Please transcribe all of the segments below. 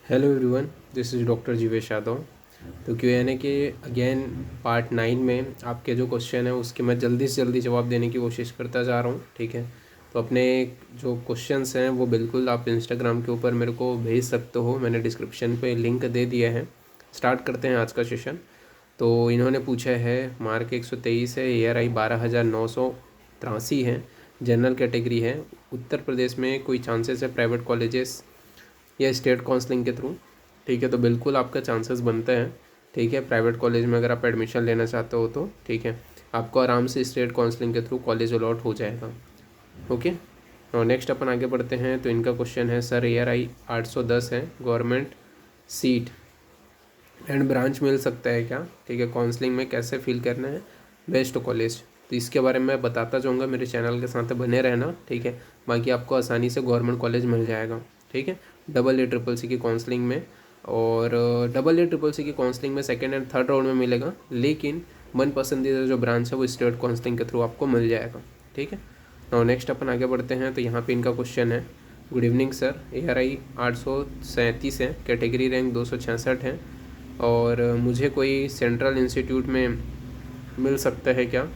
Hello everyone, this is doctor Jivesh Yadav. तो Q&A के again part 9 में आपके जो क्वेश्चन है उसके मैं जल्दी से जल्दी जवाब देने की कोशिश करता जा रहा हूँ। ठीक है, तो अपने जो क्वेश्चंस हैं वो बिल्कुल आप इंस्टाग्राम के ऊपर मेरे को भेज सकते हो। मैंने डिस्क्रिप्शन पे लिंक दे दिया है। स्टार्ट करते हैं आज का सेशन। तो इन्होंने पूछा है, मार्क 123 है, ARI 12,983 है, जनरल कैटेगरी है, उत्तर प्रदेश में कोई चांसेस है प्राइवेट कॉलेजेस या स्टेट काउंसलिंग के थ्रू। ठीक है, तो बिल्कुल आपका चांसेस बनते हैं। ठीक है, प्राइवेट कॉलेज में अगर आप एडमिशन लेना चाहते हो तो ठीक है, आपको आराम से स्टेट काउंसलिंग के थ्रू कॉलेज अलॉट हो जाएगा। ओके, और नेक्स्ट अपन आगे बढ़ते हैं। तो इनका क्वेश्चन है, सर ARI 810 है, गवर्नमेंट सीट एंड ब्रांच मिल सकता है क्या? ठीक है, काउंसलिंग में कैसे फिल करना है, बेस्ट कॉलेज। तो इसके बारे में मैं बताता जाऊँगा, मेरे चैनल के साथ बने रहना। ठीक है, बाकी आपको आसानी से गवर्नमेंट कॉलेज मिल जाएगा। ठीक है, AA CCC की काउंसलिंग में, और AA CCC की काउंसलिंग में सेकेंड एंड थर्ड राउंड में मिलेगा, लेकिन मन पसंदीदा जो ब्रांच है वो स्टेट काउंसलिंग के थ्रू आपको मिल जाएगा। ठीक है, और नेक्स्ट अपन आगे बढ़ते हैं। तो यहाँ पे इनका क्वेश्चन है, गुड इवनिंग सर, ARI 837 है, कैटेगरी रैंक 266 है, और मुझे कोई सेंट्रल इंस्टीट्यूट में मिल सकता है क्या?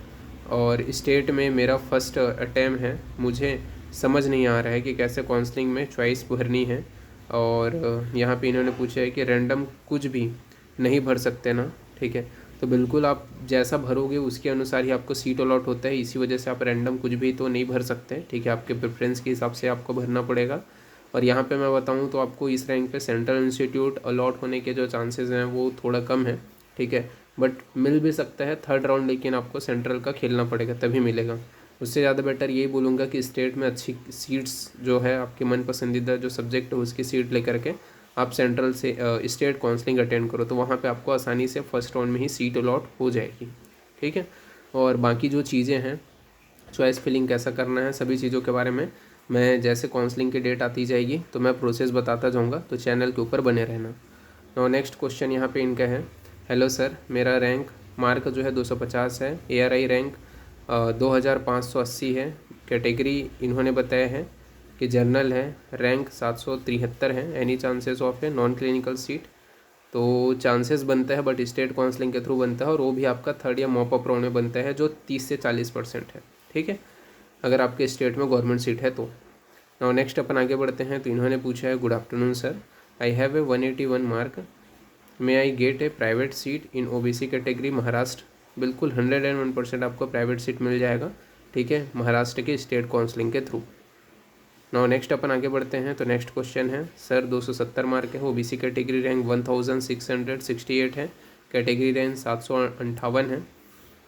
और स्टेट में मेरा फर्स्ट अटैम्प्ट है, मुझे समझ नहीं आ रहा है कि कैसे काउंसलिंग में चॉइस भरनी है। और यहाँ पे इन्होंने पूछा है कि रैंडम कुछ भी नहीं भर सकते ना? ठीक है, तो बिल्कुल आप जैसा भरोगे उसके अनुसार ही आपको सीट अलॉट होता है, इसी वजह से आप रैंडम कुछ भी तो नहीं भर सकते। ठीक है, आपके प्रेफरेंस के हिसाब से आपको भरना पड़ेगा। और यहाँ पे मैं बताऊँ तो आपको इस रैंक पे सेंट्रल इंस्टीट्यूट अलॉट होने के जो चांसेस हैं वो थोड़ा कम है। ठीक है, बट मिल भी सकता है थर्ड राउंड, लेकिन आपको सेंट्रल का खेलना पड़ेगा तभी मिलेगा। उससे ज़्यादा बेटर यही बोलूँगा कि स्टेट में अच्छी सीट्स जो है, आपके मन पसंदीदा जो सब्जेक्ट है उसकी सीट लेकर के आप सेंट्रल से स्टेट काउंसलिंग अटेंड करो, तो वहाँ पे आपको आसानी से फर्स्ट राउंड में ही सीट अलॉट हो जाएगी। ठीक है, और बाकी जो चीज़ें हैं, चॉइस फिलिंग कैसा करना है, सभी चीज़ों के बारे में मैं जैसे काउंसलिंग की डेट आती जाएगी तो मैं प्रोसेस बताता जाऊँगा, तो चैनल के ऊपर बने रहना। और नेक्स्ट क्वेश्चन यहाँ पे इनका है, हेलो सर, मेरा रैंक मार्क जो है 250 है, ARI रैंक 2580 है, कैटेगरी इन्होंने बताया है कि जर्नल है, रैंक 773 है, एनी चांसेस ऑफ है नॉन क्लिनिकल सीट? तो चांसेस बनता है, बट स्टेट काउंसलिंग के थ्रू बनता है, और वो भी आपका थर्ड या मॉप अप राउंड में बनता है, जो 30 से 40% है। ठीक है, अगर आपके स्टेट में गवर्नमेंट सीट है तो। और नेक्स्ट अपन आगे बढ़ते हैं। तो इन्होंने पूछा है, good afternoon sir, I have a 181 mark, may I get A private seat in OBC category Maharashtra? बिल्कुल 101% आपको प्राइवेट सीट मिल जाएगा। ठीक है, महाराष्ट्र के स्टेट काउंसलिंग के थ्रू। नाउ नेक्स्ट अपन आगे बढ़ते हैं। तो नेक्स्ट क्वेश्चन है, सर 270 मार्क है, OBC कैटेगरी रैंक 1668 है, कैटेगरी रैंक 758 है।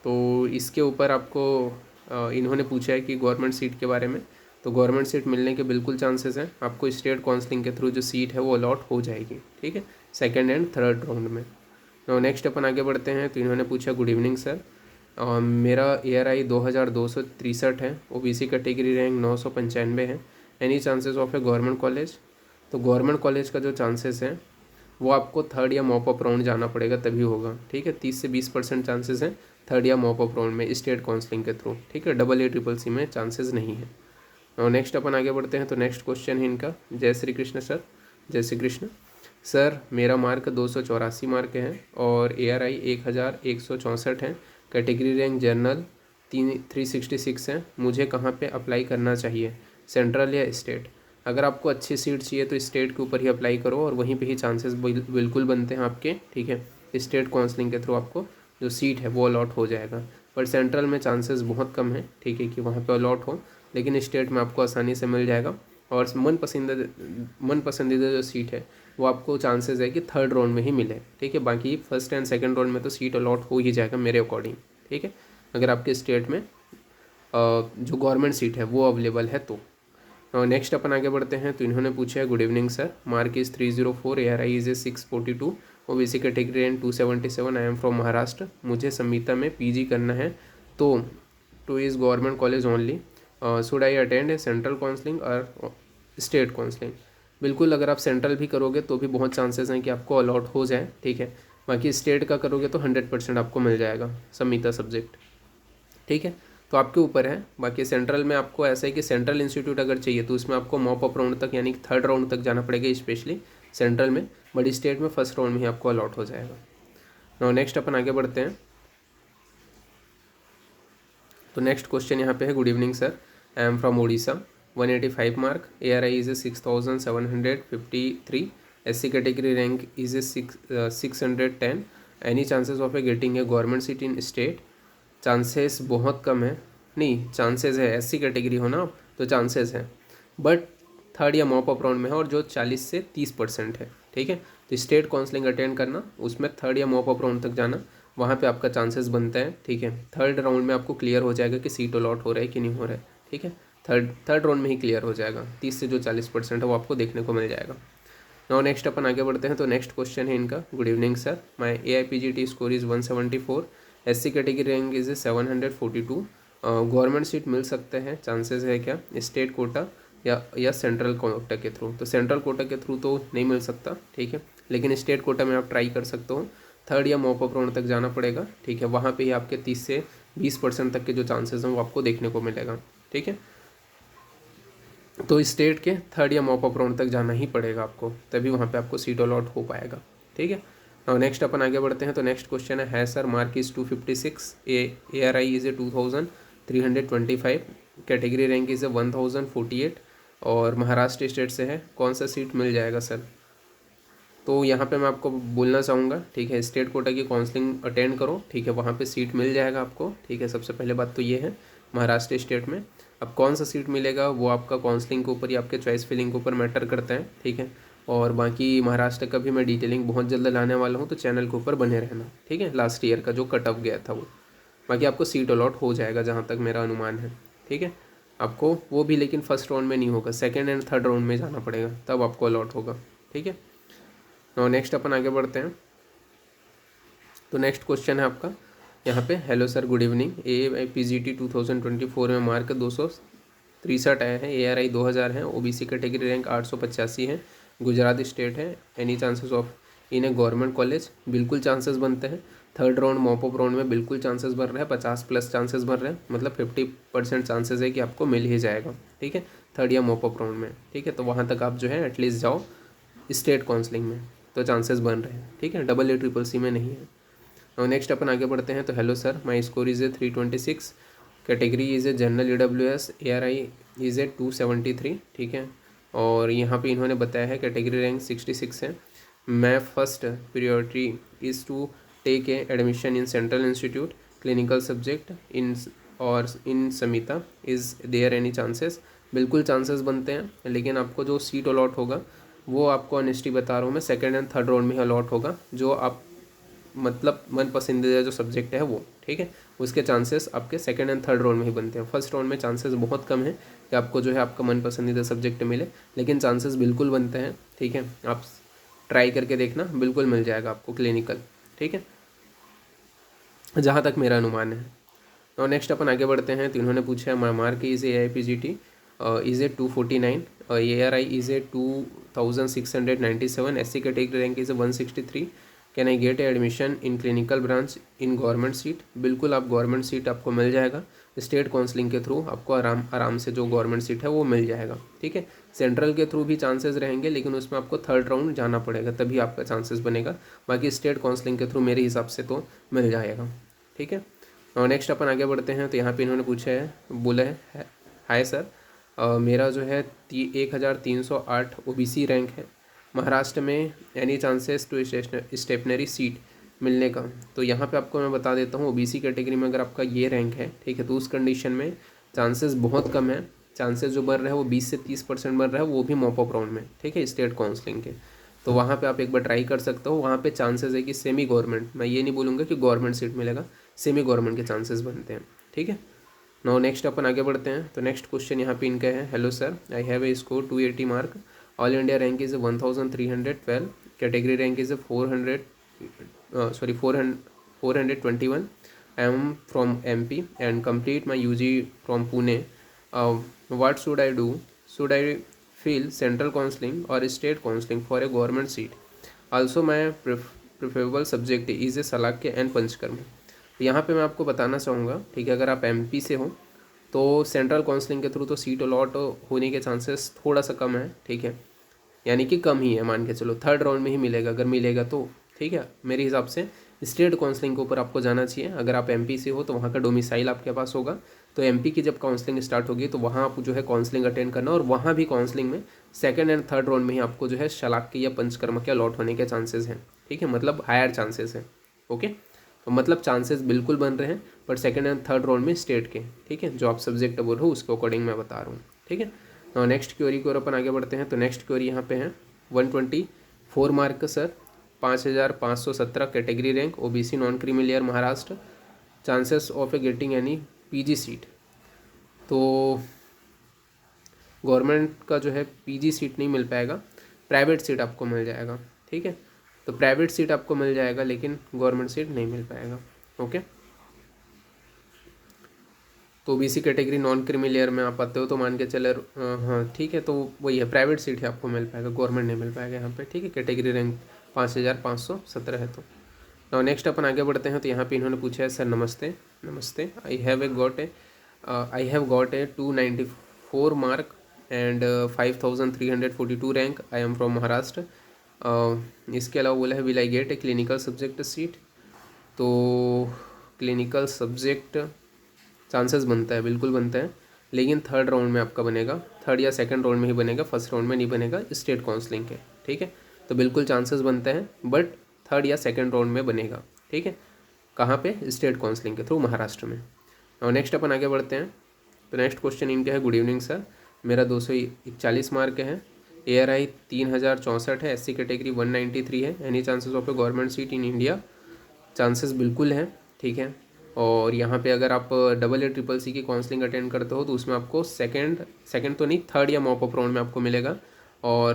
तो इसके ऊपर आपको इन्होंने पूछा है कि गवर्नमेंट सीट के बारे में। तो गवर्नमेंट सीट मिलने के बिल्कुल चांसेस हैं, आपको स्टेट काउंसलिंग के थ्रू जो सीट है वो अलॉट हो जाएगी। ठीक है, सेकेंड एंड थर्ड राउंड में। नाउ नेक्स्ट अपन आगे बढ़ते हैं। तो इन्होंने पूछा, गुड इवनिंग सर, मेरा ARI 2263 है, OBC कैटेगरी रैंक 995 है, any chances of A government college? तो गवर्नमेंट कॉलेज का जो चांसेस है वो आपको थर्ड या मॉप अप राउंड जाना पड़ेगा तभी होगा। ठीक है, 30 से 20% चांसेस हैं थर्ड या मॉप अप राउंड में स्टेट काउंसलिंग के थ्रू। ठीक है, AA CCC में चांसेस नहीं है। और नेक्स्ट अपन आगे बढ़ते हैं। तो नेक्स्ट क्वेश्चन है इनका, जय श्री कृष्ण सर, जय श्री कृष्ण सर, मेरा मार्क 284 मार्क है, और ARI 1164 है, कैटेगरी रैंक जनरल 366 है, मुझे कहाँ पे अप्लाई करना चाहिए, सेंट्रल या स्टेट? अगर आपको अच्छी सीट चाहिए तो स्टेट के ऊपर ही अप्लाई करो, और वहीं पे ही चांसेस बिल्कुल बनते हैं आपके। ठीक है, स्टेट काउंसलिंग के थ्रू आपको जो सीट है वो अलॉट हो जाएगा, पर सेंट्रल में चांसेस बहुत कम है। ठीक है, कि वहाँ पे अलॉट हो, लेकिन स्टेट में आपको आसानी से मिल जाएगा। और मन पसंदीदा जो सीट है वो आपको चांसेस है कि थर्ड राउंड में ही मिले। ठीक है, बाकी फर्स्ट एंड सेकंड राउंड में तो सीट अलॉट हो ही जाएगा मेरे अकॉर्डिंग। ठीक है, अगर आपके स्टेट में जो गवर्नमेंट सीट है वो अवेलेबल है तो। नेक्स्ट अपन आगे बढ़ते हैं। तो इन्होंने पूछा है, good evening sir, mark is 304, ARI is A 642, OBC category and 277, I am from Maharashtra, मुझे संहिता में PG करना है, तो two is government college only, should I attend A central counselling और स्टेट काउंसलिंग? बिल्कुल, अगर आप सेंट्रल भी करोगे तो भी बहुत चांसेस हैं कि आपको अलॉट हो जाए। ठीक है, बाकी स्टेट का करोगे तो 100% आपको मिल जाएगा संहिता सब्जेक्ट। ठीक है, तो आपके ऊपर है। बाकी सेंट्रल में आपको ऐसा है कि सेंट्रल इंस्टीट्यूट अगर चाहिए तो उसमें आपको मॉप अप राउंड तक यानी कि थर्ड राउंड तक जाना पड़ेगा स्पेशली। सेंट्रल में, बट स्टेट में फर्स्ट राउंड में ही आपको अलॉट हो जाएगा। नाउ नेक्स्ट अपन आगे बढ़ते हैं। तो नेक्स्ट क्वेश्चन यहाँ पे है, good evening sir, I am from Orissa, 185 mark, ARI is a 6753, SC category rank is a 610, any chances of a getting a government seat in state? Chances बहुत कम है, नहीं चांसेस है, SC कैटेगरी हो ना तो चांसेस है, बट थर्ड या mop up round में है, और जो 40 से 30% है, ठीक है। तो स्टेट काउंसलिंग अटेंड करना, उसमें थर्ड या मॉप अप राउंड तक जाना, वहाँ पे आपका चांसेस बनता है, ठीक है। थर्ड राउंड में आपको क्लियर हो जाएगा कि सीट अलॉट हो रहा है कि नहीं हो रहा है, ठीक है। थर्ड राउंड में ही क्लियर हो जाएगा, 30 से जो 40% है वो आपको देखने को मिल जाएगा। नाउ नेक्स्ट अपन आगे बढ़ते हैं। तो नेक्स्ट क्वेश्चन है इनका, good evening sir, my AIPGT score is 174, SC category rank is 742, government seat मिल सकते हैं, चांसेस है क्या, स्टेट कोटा या सेंट्रल कोटा के थ्रू? तो सेंट्रल कोटा के थ्रू तो नहीं मिल सकता, ठीक है, लेकिन स्टेट कोटा में आप ट्राई कर सकते हो। थर्ड या मॉप अप राउंड तक जाना पड़ेगा, ठीक है, वहाँ पे ही आपके 30 से 20% तक के जो चांसेस हैं वो आपको देखने को मिलेगा, ठीक है। तो स्टेट के थर्ड या मॉप अप राउंड तक जाना ही पड़ेगा आपको, तभी वहाँ पे आपको सीट अलॉट हो पाएगा, ठीक है। और नेक्स्ट अपन आगे बढ़ते हैं। तो नेक्स्ट क्वेश्चन है sir, mark is 256, ARI is A 2325, category rank is a 1048, और महाराष्ट्र स्टेट से है, कौन सा सीट मिल जाएगा सर? तो यहाँ पे मैं आपको बोलना चाहूँगा, ठीक है, स्टेट कोटा की काउंसलिंग अटेंड करो, ठीक है, वहाँ पे सीट मिल जाएगा आपको, ठीक है। सबसे पहले बात तो ये है महाराष्ट्र स्टेट में। अब कौन सा सीट मिलेगा वो आपका काउंसलिंग के ऊपर या आपके चॉइस फिलिंग के ऊपर मैटर करता है, ठीक है। और बाकी महाराष्ट्र का भी मैं डिटेलिंग बहुत जल्द लाने वाला हूँ, तो चैनल के ऊपर बने रहना, ठीक है। लास्ट ईयर का जो कट ऑफ गया था वो, बाकी आपको सीट अलॉट हो जाएगा जहाँ तक मेरा अनुमान है, ठीक है। आपको वो भी लेकिन फर्स्ट राउंड में नहीं होगा, सेकेंड एंड थर्ड राउंड में जाना पड़ेगा, तब आपको अलॉट होगा, ठीक है। और नेक्स्ट अपन आगे बढ़ते हैं। तो नेक्स्ट क्वेश्चन है आपका यहाँ पे, hello sir good evening, AIPGT 2024 में मार्क 263 आया है, ARI 2000 है, OBC कैटेगरी रैंक 885 है, गुजरात स्टेट है, any chances of in A government college? बिल्कुल चांसेस बनते हैं। Third round mop up round में बिल्कुल चांसेस बन रहे हैं, 50+ चांसेस बन रहे हैं, मतलब 50% चांसेस है कि आपको मिल ही जाएगा, ठीक है, थर्ड या मॉप अप राउंड में, ठीक है। तो वहाँ तक आप जो है एटलीस्ट जाओ स्टेट काउंसलिंग में, तो चांसेस बन रहे हैं, ठीक है, AA CCC में नहीं है। और नेक्स्ट अपन आगे बढ़ते हैं। तो hello sir, my score is a 326, category is a general EWS, ARI is ए 273, ठीक है। और यहाँ पे इन्होंने बताया है कैटेगरी रैंक 66 है, मैं first priority is to take a admission in central institute clinical subject in और इन समिता, इज़ देयर एनी चांसेस? बिल्कुल चांसेस बनते हैं, लेकिन आपको जो सीट अलॉट होगा वो आपको ऑनेस्टी बता रहा हूँ मैं, सेकेंड एंड थर्ड राउंड में ही अलॉट होगा, जो आप मतलब मन पसंदीदा जो सब्जेक्ट है वो, ठीक है, उसके चांसेस आपके सेकंड एंड थर्ड राउंड में ही बनते हैं। फर्स्ट राउंड में चांसेस बहुत कम है कि आपको जो है आपका मन पसंदीदा सब्जेक्ट मिले, लेकिन चांसेस बिल्कुल बनते हैं, ठीक है। आप ट्राई करके देखना, बिल्कुल मिल जाएगा आपको क्लिनिकल, ठीक है, जहाँ तक मेरा अनुमान है। और नेक्स्ट अपन आगे बढ़ते हैं। तो इन्होंने पूछा है mark is AIPGT is a 249, ARI is A 2697, SC category rank is a 163, can I get admission in clinical branch in government seat? बिल्कुल आप गवर्नमेंट सीट आपको मिल जाएगा, स्टेट काउंसलिंग के थ्रू आपको आराम से जो गवर्नमेंट सीट है वो मिल जाएगा, ठीक है। सेंट्रल के थ्रू भी चांसेस रहेंगे, लेकिन उसमें आपको थर्ड राउंड जाना पड़ेगा, तभी आपका चांसेस बनेगा, बाकी स्टेट काउंसलिंग के थ्रू मेरे हिसाब से तो मिल जाएगा, ठीक है। और नेक्स्ट अपन आगे बढ़ते हैं। तो यहाँ पे इन्होंने पूछा है, बोला है हाय सर, मेरा जो है 1308 OBC रैंक है, महाराष्ट्र में any chances to stationary seat मिलने का? तो यहाँ पे आपको मैं बता देता हूँ, OBC कैटेगरी में अगर आपका ये रैंक है, ठीक है, तो उस कंडीशन में चांसेस बहुत कम है, चांसेस जो बढ़ रहे हैं वो 20 से 30% बढ़ रहा है, वो भी मॉप अप राउंड में, ठीक है, स्टेट काउंसलिंग के। तो वहाँ पे आप एक बार ट्राई कर सकते हो, वहाँ पे चांसेस है कि सेमी गवर्नमेंट, मैं ये नहीं बोलूँगा कि गवर्नमेंट सीट मिलेगा, सेमी गवर्नमेंट के चांसेस बनते हैं, ठीक है। नाउ नेक्स्ट अपन आगे बढ़ते हैं। तो नेक्स्ट क्वेश्चन यहाँ पे इनका है, hello sir, I have a score 280 mark, all India rank is 1312, category rank is 421, I am from MP and complete my UG from Pune, what should I do? Should I fill central counseling or state counseling for a government seat? Also my preferable subject is a Shalakya and Panchakarma. तो यहाँ पे मैं आपको बताना चाहूँगा, ठीक है, अगर आप MP से हो तो सेंट्रल काउंसलिंग के थ्रू तो सीट अलॉट होने के चांसेस थोड़ा सा कम है, ठीक है, यानी कि कम ही है, मान के चलो थर्ड राउंड में ही मिलेगा अगर मिलेगा तो, ठीक है। मेरे हिसाब से स्टेट काउंसलिंग के ऊपर आपको जाना चाहिए। अगर आप एमपी से हो तो वहाँ का डोमिसाइल आपके पास होगा, तो एमपी की जब काउंसलिंग स्टार्ट होगी तो वहाँ आप जो है काउंसलिंग अटेंड करना, और वहाँ भी काउंसलिंग में सेकंड एंड थर्ड राउंड में ही आपको जो है शलाक्य या पंचकर्म के अलॉट होने के चांसेस हैं, ठीक है, मतलब हायर चांसेस हैं। ओके, तो मतलब चांसेस बिल्कुल बन रहे हैं, but second and third round में स्टेट के, ठीक है, जो आप सब्जेक्ट बोल रहे हो उसके अकॉर्डिंग मैं बता रहा हूँ, ठीक है। और नेक्स्ट क्वेरी की ओर अपन आगे बढ़ते हैं। तो नेक्स्ट क्वेरी यहाँ पे है 124 मार्क का sir, 5517 category rank, OBC non creamy layer Maharashtra, chances of a getting any PG seat. तो गवर्नमेंट का जो है पीजी सीट नहीं मिल पाएगा, प्राइवेट सीट आपको मिल जाएगा, ठीक है। तो प्राइवेट सीट आपको मिल जाएगा लेकिन गवर्नमेंट सीट नहीं मिल पाएगा। ओके, तो OBC category non creamy layer में आप आते हो तो मान के चले, हाँ ठीक है, तो वही है, प्राइवेट सीट ही आपको मिल पाएगा, गवर्नमेंट नहीं मिल पाएगा यहाँ पे, ठीक है। कैटेगरी रैंक 5517 है। तो नेक्स्ट अपन आगे बढ़ते हैं। तो यहाँ पे इन्होंने पूछा है सर नमस्ते, नमस्ते, I have got a 294 mark and 5342 rank, I am from Maharashtra. इसके अलावा बोला है will I get a clinical subject seat. तो क्लिनिकल सब्जेक्ट चांसेस बनता है, बिल्कुल बनता है, लेकिन थर्ड राउंड में आपका बनेगा, थर्ड या सेकंड राउंड में ही बनेगा, फर्स्ट राउंड में नहीं बनेगा स्टेट काउंसलिंग के, ठीक है। तो बिल्कुल चांसेस बनते हैं, बट थर्ड या सेकंड राउंड में बनेगा, ठीक है। कहाँ पे? स्टेट काउंसलिंग के थ्रू महाराष्ट्र में। और नेक्स्ट अपन आगे बढ़ते हैं। तो नेक्स्ट क्वेश्चन इनका है, गुड इवनिंग सर, मेरा 241 मार्क है, ARI 3064 है, SC कैटेगरी 193 है, any chances of A government seat in India. Chances बिल्कुल हैं, ठीक है। और यहाँ पे अगर आप AA CCC की काउंसलिंग अटेंड करते हो तो उसमें आपको सेकंड तो नहीं, थर्ड या मॉप अप राउंड में आपको मिलेगा। और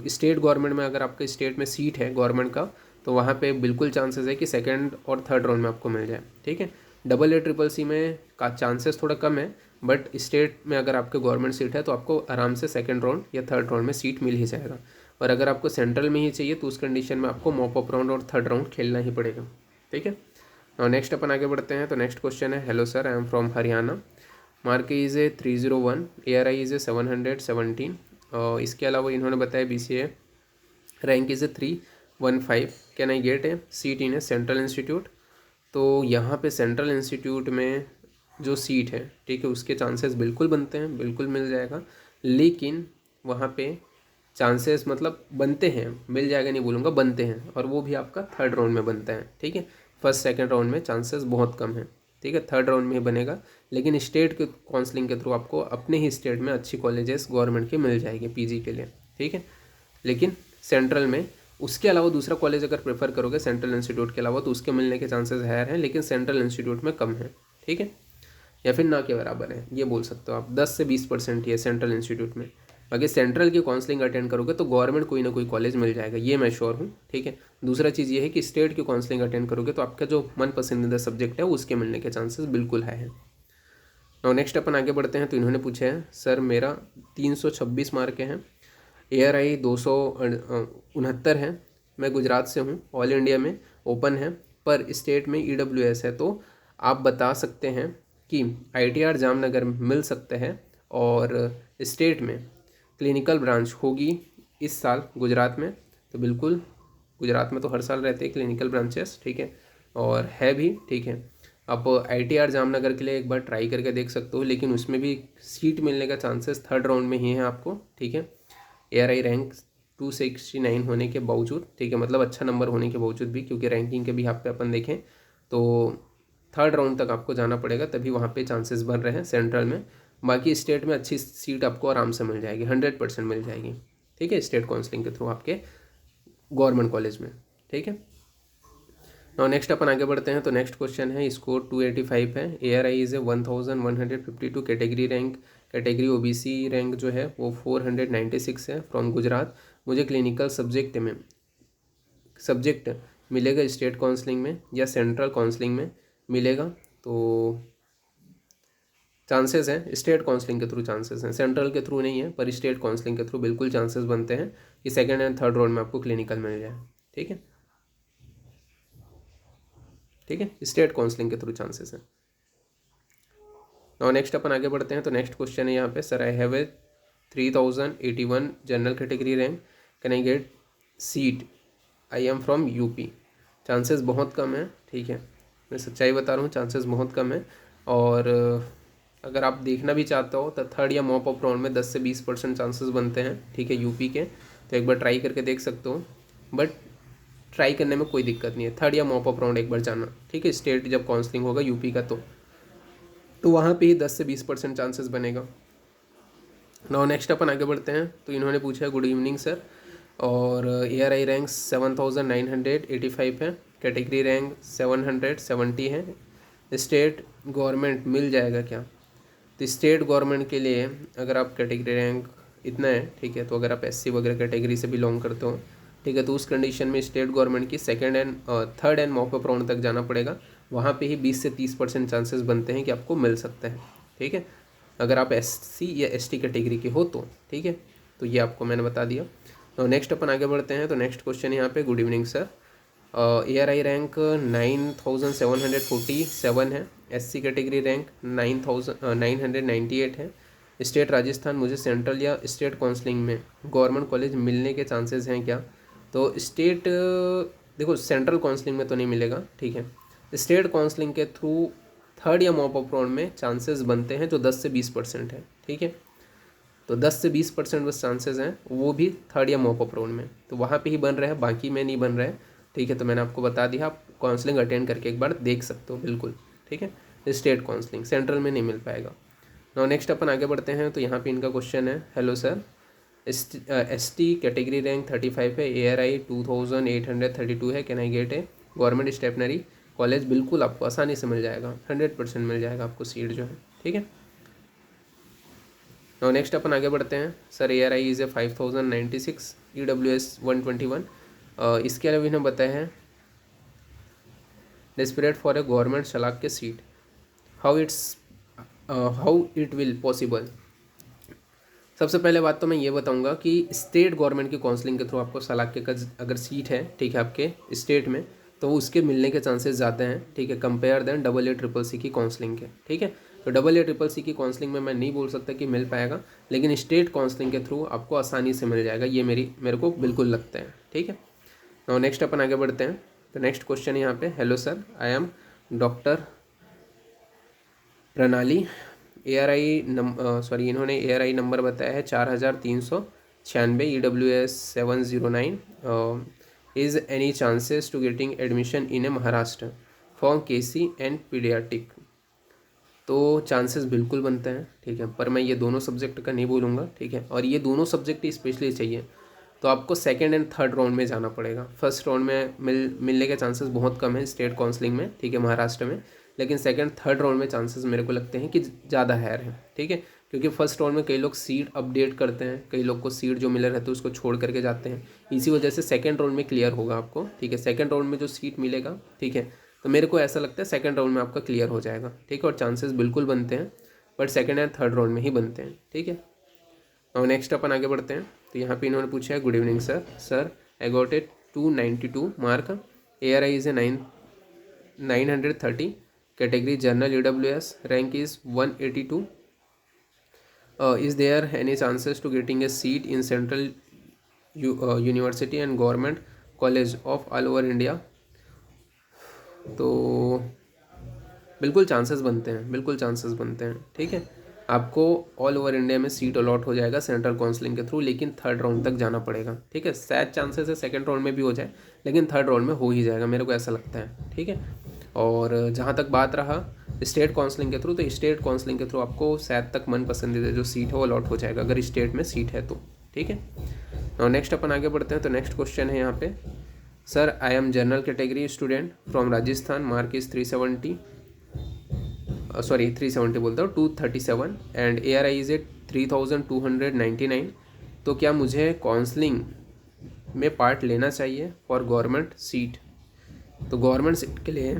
स्टेट गवर्नमेंट में अगर आपके स्टेट में सीट है गवर्नमेंट का तो वहाँ पे बिल्कुल चांसेस है कि सेकंड और थर्ड राउंड में आपको मिल जाए, ठीक है। AA CCC में का चांसेस थोड़ा कम है, बट स्टेट में अगर आपके गवर्नमेंट सीट है तो आपको आराम से सेकंड राउंड या थर्ड राउंड में सीट मिल ही जाएगा। और अगर आपको सेंट्रल में ही चाहिए तो उस कंडीशन में आपको मॉप अप राउंड और थर्ड राउंड खेलना ही पड़ेगा, ठीक है। और नेक्स्ट अपन आगे बढ़ते हैं। तो नेक्स्ट क्वेश्चन है, hello sir, I am from Haryana, mark is a 301, ARI is ए 717। और इसके अलावा इन्होंने बताया BCA rank is a 315, can I get A seat in A central institute. तो यहाँ पे सेंट्रल इंस्टीट्यूट में जो सीट है, ठीक है, उसके चांसेस बिल्कुल बनते हैं, बिल्कुल मिल जाएगा, लेकिन वहाँ पे चांसेस मतलब बनते हैं, मिल जाएगा नहीं बोलूँगा, बनते हैं, और वो भी आपका थर्ड राउंड में बनता है, ठीक है। फर्स्ट सेकंड राउंड में चांसेस बहुत कम है, ठीक है, थर्ड राउंड में ही बनेगा। लेकिन स्टेट के काउंसलिंग के थ्रू आपको अपने ही स्टेट में अच्छी कॉलेजेस गवर्नमेंट की मिल जाएगी पीजी के लिए, ठीक है। लेकिन सेंट्रल में उसके अलावा दूसरा कॉलेज अगर प्रेफर करोगे सेंट्रल इंस्टीट्यूट के अलावा तो उसके मिलने के चांसेस हायर हैं, लेकिन सेंट्रल इंस्टीट्यूट में कम है, ठीक है, या फिर ना के बराबर है, ये बोल सकते हो आप, 10 से 20% ही है सेंट्रल इंस्टीट्यूट में। अगर सेंट्रल की काउंसलिंग अटेंड करोगे तो गवर्नमेंट कोई ना कोई कॉलेज मिल जाएगा, ये मैं श्योर हूँ, ठीक है। दूसरा चीज़ ये है कि स्टेट की काउंसलिंग अटेंड करोगे तो आपका जो मन पसंदीदा सब्जेक्ट है उसके मिलने के चांसेस बिल्कुल है। और नेक्स्ट अपन आगे बढ़ते हैं। तो इन्होंने पूछा है, सर मेरा 326 मार्क के हैं, ARI 269 है, मैं गुजरात से हूँ, ऑल इंडिया में ओपन है, पर स्टेट में EWS है, तो आप बता सकते हैं कि ITR जामनगर में मिल सकता है, और स्टेट में क्लिनिकल ब्रांच होगी इस साल गुजरात में। तो बिल्कुल गुजरात में तो हर साल रहते हैं क्लिनिकल ब्रांचेस, ठीक है, और है भी, ठीक है। आप ITR जामनगर के लिए एक बार ट्राई करके देख सकते हो, लेकिन उसमें भी सीट मिलने का चांसेस थर्ड राउंड में ही है आपको, ठीक है। ARI रैंक 269 होने के बावजूद, ठीक है, मतलब अच्छा नंबर होने के बावजूद भी, क्योंकि रैंकिंग के भी यहाँ पे अपन देखें तो थर्ड राउंड तक आपको जाना पड़ेगा, तभी वहाँ पे चांसेस बन रहे हैं सेंट्रल में। बाकी स्टेट में अच्छी सीट आपको आराम से मिल जाएगी, 100% मिल जाएगी, ठीक है, स्टेट काउंसलिंग के थ्रू आपके गवर्नमेंट कॉलेज में, ठीक है। और नेक्स्ट अपन आगे बढ़ते हैं। तो नेक्स्ट क्वेश्चन है, स्कोर 285 है, ARI is A 1152, category OBC rank जो है वो 496 है, फ्रॉम गुजरात, मुझे क्लिनिकल सब्जेक्ट मिलेगा स्टेट काउंसलिंग में या सेंट्रल काउंसलिंग में मिलेगा। तो चांसेस हैं स्टेट काउंसलिंग के थ्रू, चांसेस हैं, सेंट्रल के थ्रू नहीं है, पर स्टेट काउंसलिंग के थ्रू बिल्कुल चांसेस बनते हैं कि सेकंड एंड थर्ड राउंड में आपको क्लिनिकल मिल जाए, ठीक है, ठीक है, स्टेट काउंसलिंग के थ्रू चांसेस हैं। और नेक्स्ट अपन आगे बढ़ते हैं। तो नेक्स्ट क्वेश्चन है यहाँ पे, sir I have a 3081 general category rank, can I gate seat, I am from UP. Chances बहुत कम है, ठीक है, मैं सच्चाई बता रहा हूँ, चांसेस बहुत कम है। और अगर आप देखना भी चाहते हो तो थर्ड या मॉप अप राउंड में 10 से 20% चांसेस बनते हैं, ठीक है, यूपी के। तो एक बार ट्राई करके देख सकते हो, बट ट्राई करने में कोई दिक्कत नहीं है, थर्ड या मॉप अप राउंड एक बार जाना, ठीक है। स्टेट जब काउंसलिंग होगा यूपी का तो वहाँ पे ही 10 से 20% चांसेस बनेगा। नाउ नेक्स्ट अपन आगे बढ़ते हैं। तो इन्होंने पूछा है, गुड इवनिंग सर, और ARI रैंक 7985 है, कैटेगरी रैंक 770 है, स्टेट गवर्नमेंट मिल जाएगा क्या? तो स्टेट गवर्नमेंट के लिए अगर आप कैटेगरी रैंक इतना है, ठीक है, तो अगर आप SC वगैरह कैटेगरी से बिलोंग करते हो, ठीक है, तो उस कंडीशन में स्टेट गवर्नमेंट की third and mock up round तक जाना पड़ेगा। वहाँ पे ही 20 से 30% चांसेस बनते हैं कि आपको मिल सकते हैं, ठीक है, अगर आप SC या ST कैटेगरी के हो तो, ठीक है। तो ये आपको मैंने बता दिया। तो नेक्स्ट अपन आगे बढ़ते हैं। तो नेक्स्ट क्वेश्चन यहाँ पे, good evening sir, ARI rank 9747 है, SC कैटेगरी रैंक 998 है, स्टेट राजस्थान, मुझे सेंट्रल या स्टेट काउंसलिंग में गवर्नमेंट कॉलेज मिलने के चांसेस हैं क्या? तो स्टेट देखो, सेंट्रल काउंसलिंग में तो नहीं मिलेगा, ठीक है, स्टेट काउंसलिंग के थ्रू थर्ड या मॉप अप राउंड में चांसेस बनते हैं जो 10 से 20% है, ठीक है। तो 10 से 20% बस चांसेस हैं, वो भी थर्ड या मॉप अप राउंड में, तो वहाँ पे ही बन रहा है, बाकी में नहीं बन रहा है, ठीक है। तो मैंने आपको बता दिया, आप काउंसलिंग अटेंड करके एक बार देख सकते हो, बिल्कुल, ठीक है। स्टेट काउंसलिंग सेंट्रल में नहीं मिल पाएगा। नाउ नेक्स्ट अपन आगे बढ़ते हैं। तो यहाँ पे इनका क्वेश्चन है, hello sir, ST category rank 35 है, ARI 2832 है, can I get a government stationary college? बिल्कुल आपको आसानी से मिल जाएगा, 100% मिल जाएगा आपको सीट जो है, ठीक है। नाउ नेक्स्ट अपन आगे बढ़ते हैं। Sir ARI is A 5096, EWS 121, इसके अलावा इन्हें बताया है, डेस्परेट फॉर ए गवर्नमेंट शलाक के seat, how it will possible? सबसे पहले बात तो मैं ये बताऊंगा कि स्टेट गवर्नमेंट की काउंसलिंग के थ्रू आपको सलाक के अगर सीट है, ठीक है, आपके स्टेट में, तो उसके मिलने के चांसेस ज़्यादा हैं, ठीक है, कंपेयर देन AA CCC की काउंसलिंग के, ठीक है। तो AA CCC की काउंसलिंग में मैं नहीं बोल सकता कि मिल पाएगा, लेकिन स्टेट काउंसलिंग के थ्रू आपको आसानी से मिल जाएगा, ये मेरे को बिल्कुल लगता है, ठीक है। और नेक्स्ट अपन आगे बढ़ते हैं। तो नेक्स्ट क्वेश्चन यहाँ पे, hello sir, I am doctor Pranali, इन्होंने ARI नंबर बताया है 4396, EWS 709, is any chances to getting admission in a Maharashtra for KC and paediatric? तो चांसेस बिल्कुल बनते हैं, ठीक है, पर मैं ये दोनों सब्जेक्ट का नहीं बोलूँगा, ठीक है, और ये दोनों सब्जेक्ट स्पेशली चाहिए तो आपको सेकेंड एंड थर्ड राउंड में जाना पड़ेगा। फर्स्ट राउंड में मिलने के चांसेस बहुत कम है स्टेट काउंसलिंग में, ठीक है, महाराष्ट्र में, लेकिन सेकंड थर्ड राउंड में चांसेस मेरे को लगते हैं कि ज़्यादा हायर है, ठीक है, क्योंकि फर्स्ट राउंड में कई लोग सीट अपडेट करते हैं, कई लोग को सीट जो मिले रहते हैं उसको छोड़ करके जाते हैं, इसी वजह से सेकंड राउंड में क्लियर होगा आपको, ठीक है, सेकंड राउंड में जो सीट मिलेगा, ठीक है, तो मेरे को ऐसा लगता है सेकंड राउंड में आपका क्लियर हो जाएगा, ठीक है, और चांसेस बिल्कुल बनते हैं, but second and third round में ही बनते हैं, ठीक है। और नेक्स्ट अपन आगे बढ़ते हैं। तो यहाँ पे इन्होंने पूछा है, good evening sir, I got a 292 mark, ARI is a 930, category general, EWS rank is 182, is there any chances to getting a seat in central university and government college of all over India? तो बिल्कुल chances बनते हैं, बिल्कुल chances बनते हैं, ठीक है, आपको ऑल ओवर इंडिया में सीट अलॉट हो जाएगा सेंट्रल काउंसलिंग के थ्रू, लेकिन थर्ड राउंड तक जाना पड़ेगा, ठीक है। शायद चांसेस है सेकंड राउंड में भी हो जाए, लेकिन थर्ड राउंड में हो ही जाएगा, मेरे को ऐसा लगता है, ठीक है। और जहाँ तक बात रहा स्टेट काउंसलिंग के थ्रू, तो स्टेट काउंसलिंग के थ्रू आपको शायद तक मन पसंदीदा जो सीट है वो अलॉट हो जाएगा, अगर स्टेट में सीट है तो, ठीक है। और नेक्स्ट अपन आगे बढ़ते हैं। तो नेक्स्ट क्वेश्चन है यहाँ पे, sir I M general category student from Rajasthan, mark is 370 बोलता हूँ 237, एंड ARI इज़ ए 3299, तो क्या मुझे काउंसलिंग में पार्ट लेना चाहिए फॉर गवर्नमेंट सीट? तो गवर्नमेंट सीट के लिए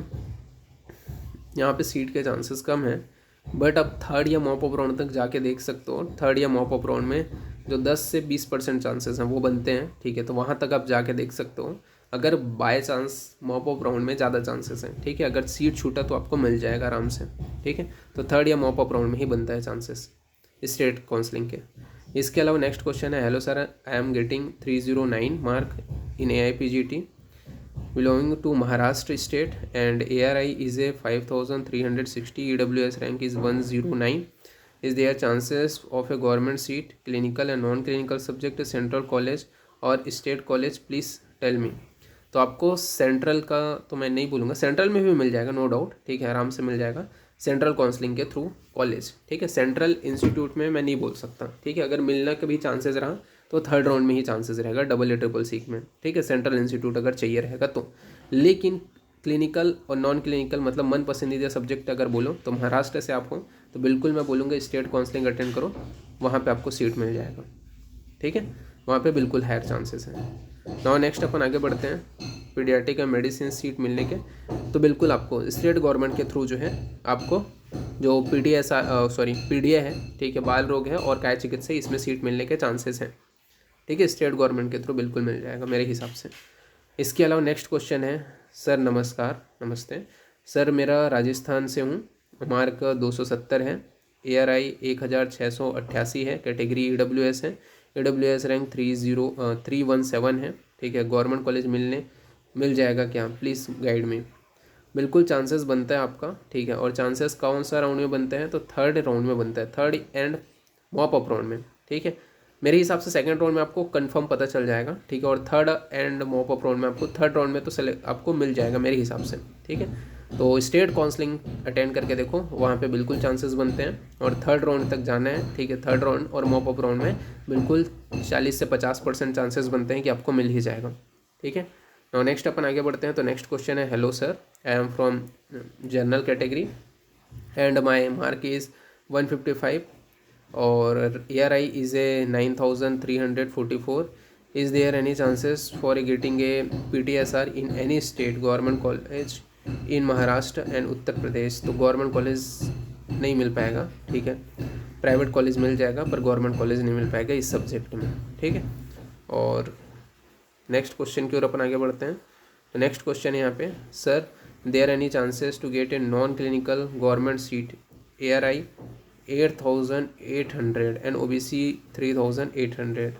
यहाँ पे सीट के चांसेस कम हैं, बट अब थर्ड या मॉप अप राउंड तक जाके देख सकते हो, थर्ड या मॉप अप राउंड में जो 10 से 20% चांसेस हैं वो बनते हैं, ठीक है, तो वहाँ तक आप जाके देख सकते हो, अगर by chance mop up round में ज़्यादा चांसेस हैं, ठीक है, अगर सीट छूटा तो आपको मिल जाएगा आराम से, ठीक है, तो थर्ड या मॉप अप राउंड में ही बनता है चांसेस स्टेट काउंसलिंग के। इसके अलावा नेक्स्ट क्वेश्चन है, hello sir, I am getting 309 mark in AIPGT belonging to Maharashtra state and ARI is a 5360, EWS rank is 109. Is there chances of a government seat, clinical and non-clinical subject, central college और state college, please tell me. तो आपको central का तो मैं नहीं बोलूँगा, central में भी मिल जाएगा नो डाउट, ठीक है, आराम से मिल जाएगा सेंट्रल काउंसलिंग के थ्रू कॉलेज, ठीक है। सेंट्रल इंस्टीट्यूट में मैं नहीं बोल सकता, ठीक है। अगर मिलने के भी चांसेस रहा तो थर्ड राउंड में ही चांसेस रहेगा AAA में, ठीक है, सेंट्रल इंस्टीट्यूट अगर चाहिए रहेगा तो। लेकिन क्लिनिकल और नॉन क्लिनिकल मतलब मन पसंदीदा सब्जेक्ट अगर बोलो तो महाराष्ट्र से आप हो तो बिल्कुल मैं बोलूँगा स्टेट काउंसलिंग अटेंड करो, वहाँ पे आपको सीट मिल जाएगा, ठीक है, वहाँ पे बिल्कुल हायर चांसेस हैं। नाउ नेक्स्ट अपन आगे बढ़ते हैं, पीडियाट्रिक या मेडिसिन सीट मिलने के, तो बिल्कुल आपको स्टेट गवर्नमेंट के थ्रू जो है आपको जो PDA है, ठीक है, बाल रोग है और काय चिकित्सा, इसमें सीट मिलने के चांसेस हैं, ठीक है, स्टेट गवर्नमेंट के थ्रू बिल्कुल मिल जाएगा मेरे हिसाब से। इसके अलावा नेक्स्ट क्वेश्चन है, सर नमस्कार, नमस्ते सर, मेरा राजस्थान से हूँ, मार्क 270 है, ARI 1688 है, कैटेगरी EWS है, EWS रैंक 317 है, ठीक है, गवर्नमेंट कॉलेज मिल जाएगा क्या, प्लीज़ गाइड में। बिल्कुल चांसेस बनता है आपका, ठीक है, और चांसेस कौन सा राउंड में बनते हैं तो थर्ड राउंड में बनता है, third and mop up round में, ठीक है। मेरे हिसाब से सेकंड राउंड में आपको कंफर्म पता चल जाएगा, ठीक है, और third and mop up round में आपको थर्ड राउंड में तो आपको मिल जाएगा मेरे हिसाब से, ठीक है। तो स्टेट काउंसलिंग अटेंड करके देखो, वहाँ पे बिल्कुल चांसेस बनते हैं और थर्ड राउंड तक जाना है, ठीक है, थर्ड राउंड और मॉप अप राउंड में बिल्कुल 40 से 50% चांसेस बनते हैं कि आपको मिल ही जाएगा, ठीक है। और नेक्स्ट अपन आगे बढ़ते हैं, तो नेक्स्ट क्वेश्चन है, hello sir, I am from general category and my mark is 155 और ARI is a 9344, is there any chances for getting a PTSR in any state government college in Maharashtra and Uttar Pradesh. तो government college नहीं मिल पाएगा, ठीक है, private college मिल जाएगा पर government college नहीं मिल पाएगा इस सब्जेक्ट में, ठीक है। और नेक्स्ट क्वेश्चन की ओर अपन आगे बढ़ते हैं, तो नेक्स्ट क्वेश्चन है यहाँ पे, sir there any chances to get a non clinical government seat, ARI 8800 and OBC 3800।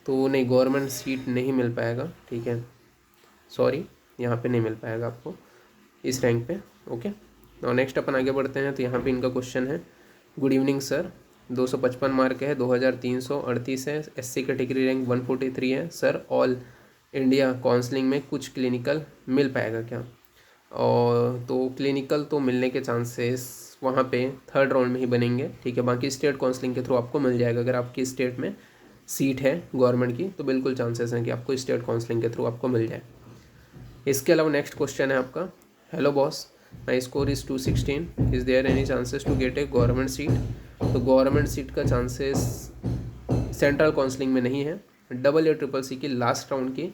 तो नहीं, गवर्नमेंट सीट नहीं मिल पाएगा, ठीक है, सॉरी, यहाँ पे नहीं मिल पाएगा आपको इस रैंक पे, ओके। और नेक्स्ट अपन आगे बढ़ते हैं, तो यहाँ पे इनका क्वेश्चन है, गुड इवनिंग सर, 255 मार्क है, 2338 है, SC कैटेगरी रैंक 143 है, सर ऑल इंडिया काउंसलिंग में कुछ क्लिनिकल मिल पाएगा क्या। और तो क्लिनिकल तो मिलने के चांसेस वहाँ पे थर्ड राउंड में ही बनेंगे, ठीक है, बाकी स्टेट काउंसलिंग के थ्रू आपको मिल जाएगा। अगर आपकी स्टेट में सीट है गवर्नमेंट की तो बिल्कुल चांसेस हैं कि आपको स्टेट काउंसलिंग के थ्रू आपको मिल जाए। इसके अलावा नेक्स्ट क्वेश्चन है आपका, hello boss, my score is 216, is there any chances to get a government seat. तो गवर्नमेंट सीट का चांसेस सेंट्रल काउंसलिंग में नहीं है, AACCC की लास्ट राउंड की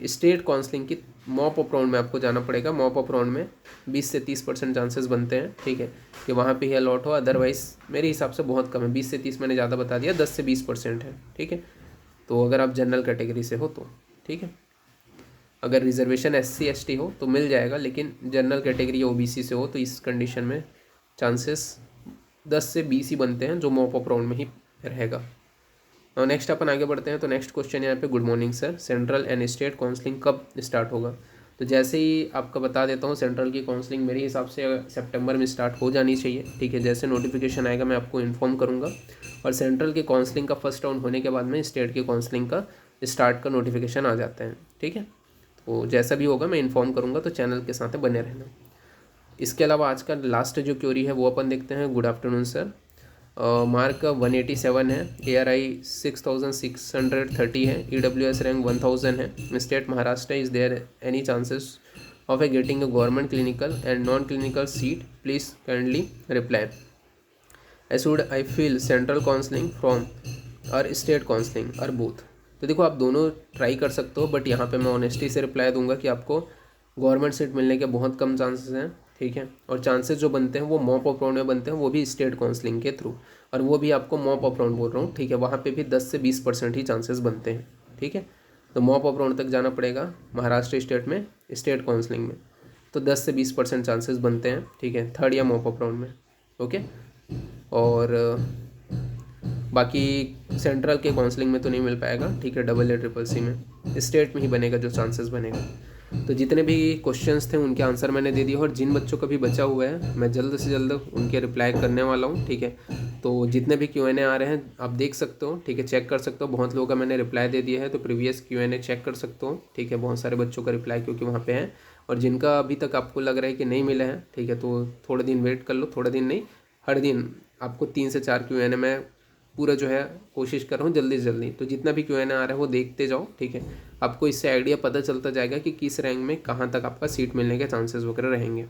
स्टेट काउंसलिंग की मॉप अप राउंड में आपको जाना पड़ेगा। मॉप अप राउंड में 20 से 30% चांसेस बनते हैं, ठीक है, कि वहाँ पे ही अलॉट हो, अदरवाइज़ मेरे हिसाब से बहुत कम है, 20 से 30 मैंने ज़्यादा बता दिया, 10 से 20% है, ठीक है। तो अगर आप जनरल कैटेगरी से हो तो ठीक है, अगर रिजर्वेशन SC ST हो तो मिल जाएगा, लेकिन जनरल कैटेगरी या OBC से हो तो इस कंडीशन में चांसेस 10 से 20 ही बनते हैं, जो मॉप अप राउंड में ही रहेगा। और नेक्स्ट अपन आगे बढ़ते हैं, तो नेक्स्ट क्वेश्चन यहाँ पे, good morning sir, central and state counselling कब स्टार्ट होगा। तो जैसे ही आपका बता देता हूँ, सेंट्रल की काउंसलिंग मेरे हिसाब से सितंबर में स्टार्ट हो जानी चाहिए, ठीक है, जैसे नोटिफिकेशन आएगा मैं आपको इन्फॉर्म करूँगा। और सेंट्रल की काउंसलिंग का फर्स्ट राउंड होने के बाद में स्टेट की काउंसलिंग का स्टार्ट का नोटिफिकेशन आ जाता है, ठीक है। तो जैसा भी होगा मैं इन्फॉर्म करूँगा, तो चैनल के साथ बने रहना। इसके अलावा आज का लास्ट जो क्वेरी है वो अपन देखते हैं। गुड आफ्टरनून सर, मार्क 187 है, ARI 6630 है, EWS रैंक 1000 है, state Maharashtra, is there any chances of a getting a government clinical and non clinical seat, please kindly reply. I feel central counselling from और state counselling और both. तो देखो आप दोनों try कर सकते हो, बट यहाँ पे मैं ऑनेस्टी से रिप्लाई दूंगा कि आपको गवर्नमेंट सीट मिलने के बहुत कम चांसेस हैं, ठीक है, और चांसेस जो बनते हैं वो मॉप अप राउंड में बनते हैं, वो भी स्टेट काउंसलिंग के थ्रू, और वो भी आपको मॉप अप राउंड बोल रहा हूँ, ठीक है, वहाँ पे भी 10 से 20% ही चांसेस बनते हैं, ठीक है। तो मॉप अप राउंड तक जाना पड़ेगा महाराष्ट्र स्टेट में स्टेट काउंसलिंग में, तो 10 से 20% चांसेस बनते हैं, ठीक है, थर्ड या मॉप अप राउंड में, ओके। और बाकी सेंट्रल के काउंसलिंग में तो नहीं मिल पाएगा, ठीक है, AA CCC में, स्टेट में ही बनेगा जो चांसेस बनेगा। तो जितने भी क्वेश्चंस थे उनके आंसर मैंने दे दिए, और जिन बच्चों का भी बचा हुआ है मैं जल्द से जल्द उनके रिप्लाई करने वाला हूँ, ठीक है। तो जितने भी Q&A आ रहे हैं आप देख सकते हो, ठीक है, चेक कर सकते हो। बहुत लोगों का मैंने रिप्लाई दे दिया है, तो प्रीवियस Q&A चेक कर सकते हो, ठीक है। बहुत सारे बच्चों का रिप्लाई क्योंकि वहाँ पे है, और जिनका अभी तक आपको लग रहा है कि नहीं मिला है, ठीक है, तो थोड़े दिन वेट कर लो। थोड़े दिन नहीं, हर दिन आपको 3 से 4 Q&A में पूरा जो है कोशिश कर रहा हूँ जल्दी से जल्दी। तो जितना भी Q&A आ रहा है वो देखते जाओ, ठीक है। आपको इससे आइडिया पता चलता जाएगा कि किस रैंक में कहाँ तक आपका सीट मिलने के चांसेस वगैरह रहेंगे।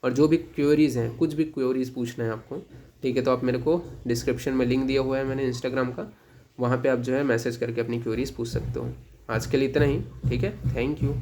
और जो भी क्वेरीज़ हैं, कुछ भी क्वेरीज़ पूछना है आपको, ठीक है, तो आप मेरे को डिस्क्रिप्शन में लिंक दिया हुआ है मैंने इंस्टाग्राम का, वहाँ पे आप जो है मैसेज करके अपनी क्वेरीज़ पूछ सकते हो। आज के लिए इतना ही, ठीक है, थैंक यू।